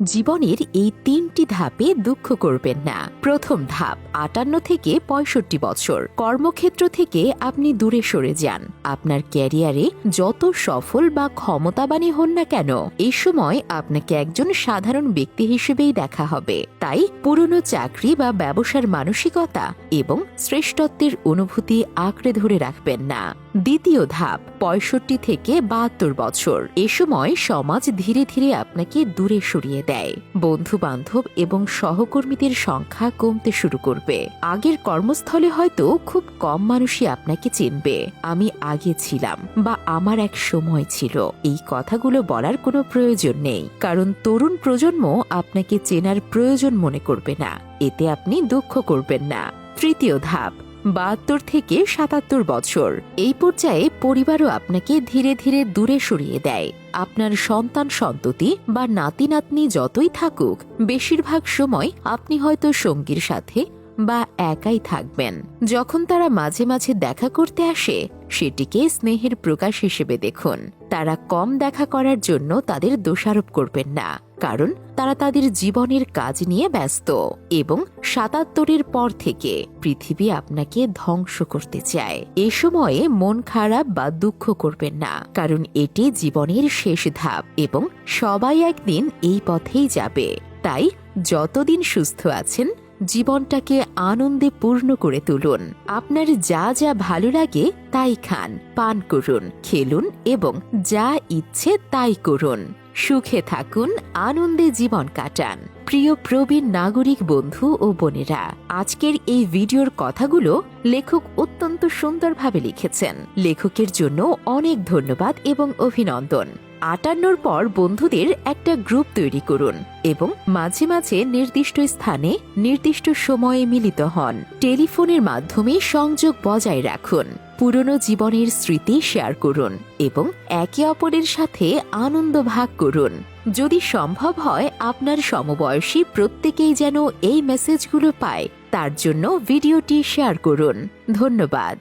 জীবনের এই ৩টি ধাপে দুঃখ করবেন না। প্রথম ধাপ ৫৮ থেকে ৬৫ বছর। কর্মক্ষেত্র থেকে আপনি দূরে সরে যান। আপনার ক্যারিয়ারে যত সফল বা ক্ষমতাবানই হন না কেন, এই সময় আপনাকে একজন সাধারণ ব্যক্তি হিসেবেই দেখা হবে। তাই পুরনো চাকরি বা ব্যবসার মানসিকতা এবং শ্রেষ্ঠত্বের অনুভূতি আঁকড়ে ধরে রাখবেন না। দ্বিতীয় ধাপ ৬৫ থেকে ৭২ বছর। এ সময় সমাজ ধীরে ধীরে আপনাকে দূরে সরিয়ে দেয়। বন্ধু বান্ধব এবং সহকর্মীদের সংখ্যা কমতে শুরু করবে। আগের কর্মস্থলে হয়তো খুব কম মানুষই আপনাকে চিনবে। আমি আগে ছিলাম বা আমার এক সময় ছিল, এই কথাগুলো বলার কোনো প্রয়োজন নেই, কারণ তরুণ প্রজন্ম আপনাকে চেনার প্রয়োজন মনে করবে না। এতে আপনি দুঃখ করবেন না। তৃতীয় ধাপ ৭২ থেকে ৭৭ বছর। এই পর্যায়ে পরিবারও আপনাকে ধীরে ধীরে দূরে সরিয়ে দেয়। আপনার সন্তান সন্ততি বা নাতি নাতনি যতই থাকুক, বেশিরভাগ সময় আপনি হয়তো সঙ্গীর সাথে বা একাই থাকবেন। যখন তারা মাঝে মাঝে দেখা করতে আসে, সেটিকে স্নেহের প্রকাশ হিসেবে দেখুন। তারা কম দেখা করার জন্য তাদের দোষারোপ করবেন না, কারণ তারা তাদের জীবনের কাজ নিয়ে ব্যস্ত। এবং ৭৭-এর পর থেকে পৃথিবী আপনাকে ধ্বংস করতে চায়। এ সময়ে মন খারাপ বা দুঃখ করবেন না, কারণ এটি জীবনের শেষ ধাপ এবং সবাই একদিন এই পথেই যাবে। তাই যতদিন সুস্থ আছেন, জীবনটাকে আনন্দে পূর্ণ করে তুলুন। আপনার যা যা ভালো লাগে তাই খান, পান করুন, খেলুন এবং যা ইচ্ছে তাই করুন। সুখে থাকুন, আনন্দে জীবন কাটান। প্রিয় প্রবীণ নাগরিক বন্ধু ও বোনেরা, আজকের এই ভিডিওর কথাগুলো লেখক অত্যন্ত সুন্দরভাবে লিখেছেন। লেখকের জন্য অনেক ধন্যবাদ এবং অভিনন্দন। ৫৮-র পর বন্ধুদের একটা গ্রুপ তৈরি করুন এবং মাঝে মাঝে নির্দিষ্ট স্থানে নির্দিষ্ট সময়ে মিলিত হন। টেলিফোনের মাধ্যমে সংযোগ বজায় রাখুন। পুরনো জীবনের স্মৃতি শেয়ার করুন এবং একে অপরের সাথে আনন্দ ভাগ করুন। যদি সম্ভব হয়, আপনার সমবয়সী প্রত্যেকেই যেন এই মেসেজগুলো পায়, তার জন্য ভিডিওটি শেয়ার করুন। ধন্যবাদ।